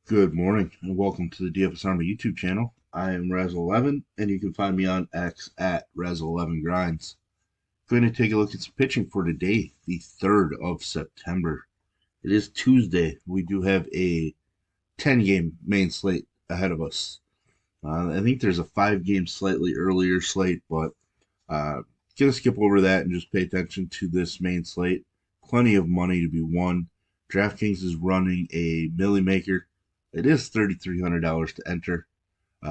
Good morning and welcome to the DFS Army YouTube channel. I am Razzle11 and you can find me on X at Razzle11Grinds. Going to take a look at some pitching for today, the 3rd of September. It is Tuesday. We do have a 10-game main slate ahead of us. I think there's a 5-game slightly earlier slate, but gonna skip over that and just pay attention to this main slate. Plenty of money to be won. DraftKings is running a Millie Maker. It is $3,300 to enter.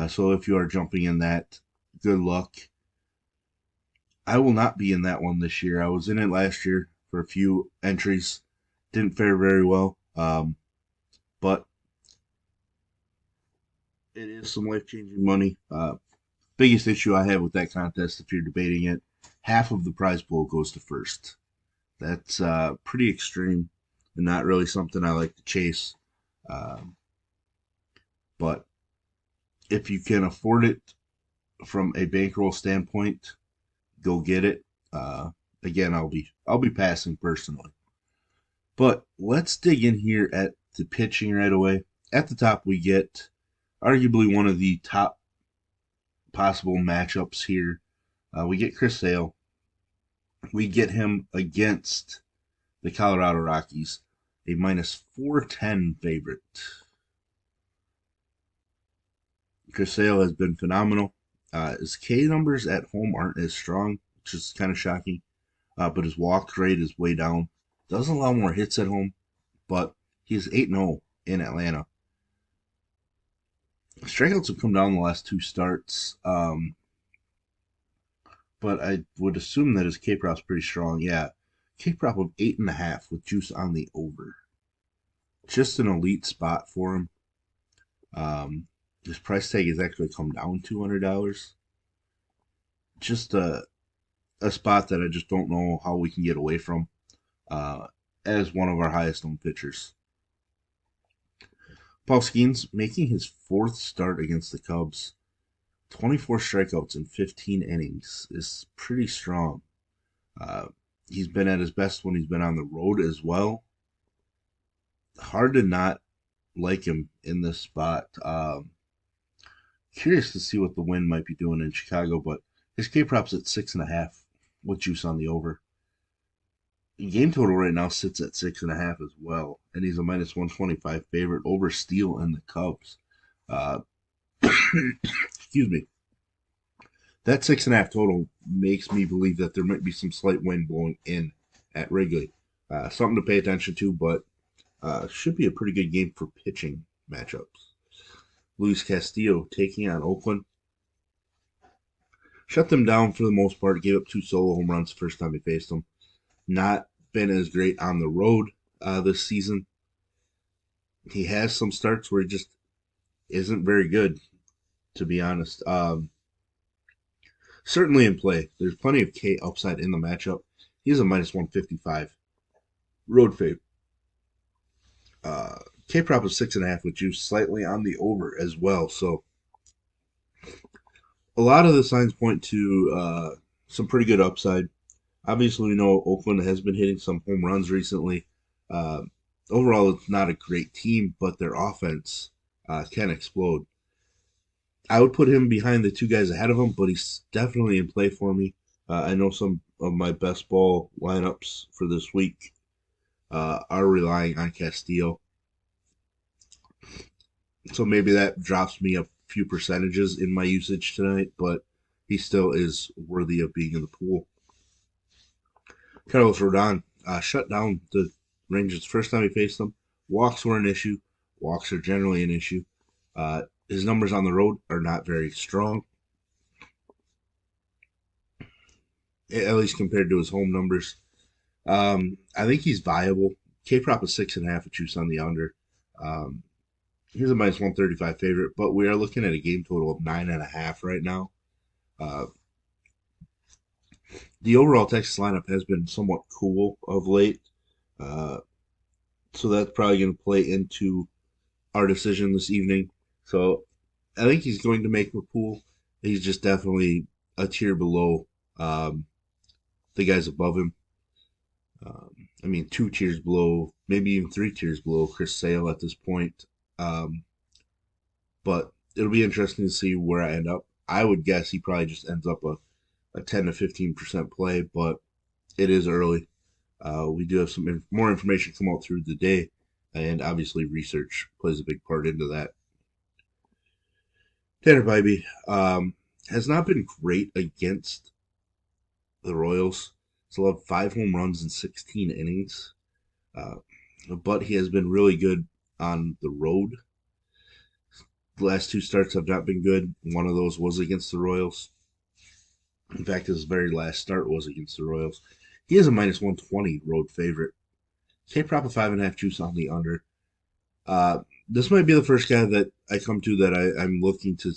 So if you are jumping in that, good luck. I will not be in that one this year. I was in it last year for a few entries. Didn't fare very well. But it is some life changing money. Biggest issue I have with that contest, if you're debating it, half of the prize pool goes to first. That's pretty extreme and not really something I like to chase. Um, but if you can afford it from a bankroll standpoint, go get it. Again, I'll be passing personally. But let's dig in here at the pitching right away. At the top, we get arguably one of the top possible matchups here. We get Chris Sale. We get him against the Colorado Rockies, a minus 410 favorite. Chris Sale has been phenomenal. His K numbers at home aren't as strong, which is kind of shocking. But his walk rate is way down. Doesn't allow more hits at home, but he's 8-0 in Atlanta. Strikeouts have come down the last two starts, but I would assume that his K prop's pretty strong. Yeah, K prop of 8.5 with juice on the over. Just an elite spot for him. His price tag has actually come down $200. Just a spot that I just don't know how we can get away from uh, as one of our highest owned pitchers. Paul Skeens making his fourth start against the Cubs. 24 strikeouts in 15 innings is pretty strong. Uh, he's been at his best when he's been on the road as well. Hard to not like him in this spot. Curious to see what the wind might be doing in Chicago, but his K prop's at 6.5 with juice on the over. Game total right now sits at 6.5 as well, and he's a minus 125 favorite over Steele and the Cubs. Uh, excuse me. That 6.5 total makes me believe that there might be some slight wind blowing in at Wrigley. Something to pay attention to, but should be a pretty good game for pitching matchups. Luis Castillo taking on Oakland. Shut them down for the most part. Gave up 2 solo home runs the first time he faced them. Not been as great on the road this season. He has some starts where he just isn't very good, to be honest. Certainly in play. There's plenty of K upside in the matchup. He's a minus 155 road fave. K prop is 6.5 with juice slightly on the over as well. So a lot of the signs point to some pretty good upside. Obviously, we know Oakland has been hitting some home runs recently. Uh, Overall, it's not a great team, but their offense can explode. I would put him behind the two guys ahead of him, but he's definitely in play for me. I know some of my best ball lineups for this week are relying on Castillo. So maybe that drops me a few percentages in my usage tonight, but he still is worthy of being in the pool. Carlos Rodon shut down the Rangers the first time he faced them. Walks were an issue. Walks are generally an issue. His numbers on the road are not very strong, at least compared to his home numbers. I think he's viable. K prop is 6.5 with juice on the under. Um, he's a minus 135 favorite, but we are looking at a game total of 9.5 right now. Uh, the overall Texas lineup has been somewhat cool of late, uh, so that's probably going to play into our decision this evening. So I think he's going to make the pool. He's just definitely a tier below the guys above him. I mean, 2 tiers below, maybe even 3 tiers below Chris Sale at this point. Um, but it'll be interesting to see where I end up. I would guess he probably just ends up a 10 to 15% play, but it is early. We do have some more information come out through the day, and obviously research plays a big part into that. Tanner Bybee has not been great against the Royals. He's allowed 5 home runs in 16 innings, uh, but he has been really good on the road. The last two starts have not been good. One of those was against the Royals. In fact, his very last start was against the Royals. He is a minus 120 road favorite. K prop of 5.5 juice on the under. This might be the first guy that I come to that I'm looking to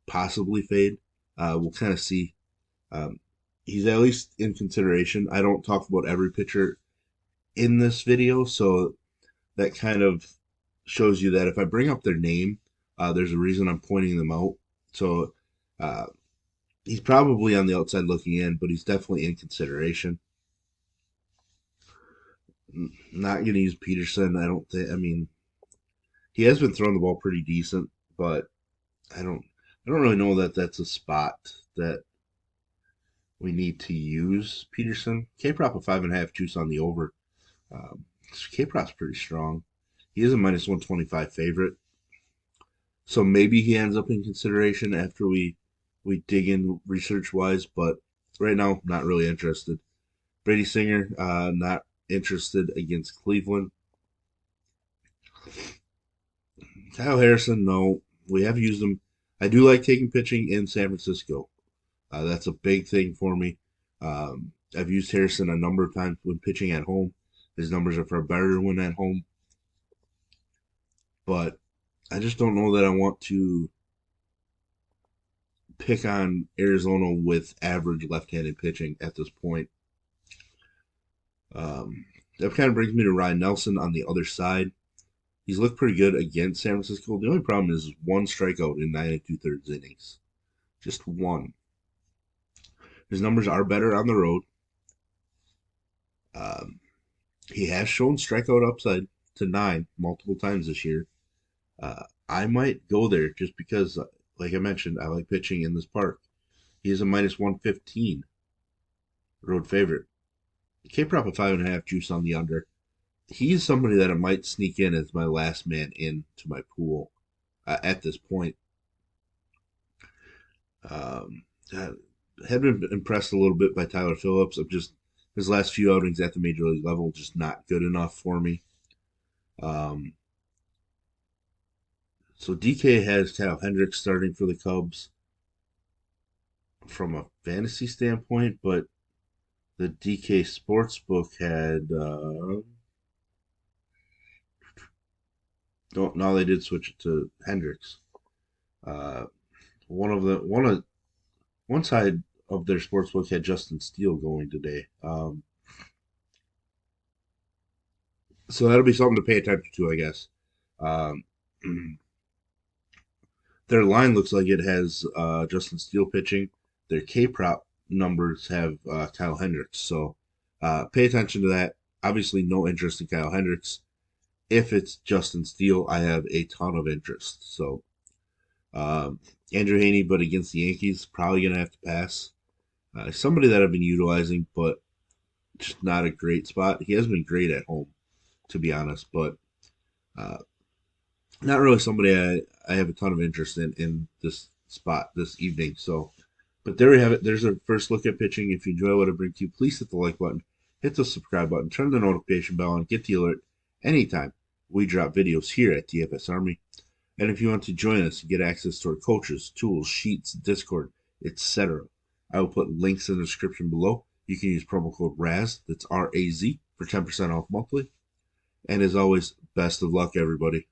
possibly fade. We'll kind of see. Um, he's at least in consideration. I don't talk about every pitcher in this video, so that kind of shows you that if I bring up their name, there's a reason I'm pointing them out. So uh, he's probably on the outside looking in, but he's definitely in consideration. Not going to use Peterson. I don't think. I mean, he has been throwing the ball pretty decent, but I don't. I don't really know that that's a spot that we need to use Peterson. K prop of 5.5 juice on the over. Um, K prop's pretty strong. He is a minus 125 favorite. So maybe he ends up in consideration after we dig in research wise, but right now not really interested. Brady Singer, not interested against Cleveland. Kyle Harrison, no. We have used him. I do like taking pitching in San Francisco. That's a big thing for me. I've used Harrison a number of times when pitching at home. His numbers are far better when at home, but I just don't know that I want to pick on Arizona with average left-handed pitching at this point. Um, that kind of brings me to Ryan Nelson on the other side. He's looked pretty good against San Francisco. The only problem is one strikeout in 9 2/3 innings. Just one. His numbers are better on the road. Um, he has shown strikeout upside to 9 multiple times this year. I might go there just because, like I mentioned, I like pitching in this park. He is a minus 115 road favorite. K prop of 5.5 juice on the under. He's somebody that I might sneak in as my last man into my pool at this point. I had been impressed a little bit by Tyler Phillips. I'm just his last few outings at the major league level just not good enough for me. Um, so DK has Kyle Hendricks starting for the Cubs from a fantasy standpoint, but the DK Sportsbook had don't now they did switch it to Hendricks. Uh, one side of their sportsbook had Justin Steele going today. So that'll be something to pay attention to, I guess. Um, their line looks like it has Justin Steele pitching. Their K prop numbers have Kyle Hendricks. So pay attention to that. Obviously, no interest in Kyle Hendricks. If it's Justin Steele, I have a ton of interest. So um, Andrew Haney, but against the Yankees, probably going to have to pass. Somebody that I've been utilizing, but just not a great spot. He has been great at home, to be honest, but uh, not really somebody I have a ton of interest in this spot this evening. So, but there we have it. There's our first look at pitching. If you enjoy what I bring to you, please hit the like button, hit the subscribe button, turn the notification bell on, get the alert anytime we drop videos here at DFS Army. And if you want to join us and get access to our coaches, tools, sheets, Discord, etc., I will put links in the description below. You can use promo code RAZ, that's RAZ, for 10% off monthly. And as always, best of luck, everybody.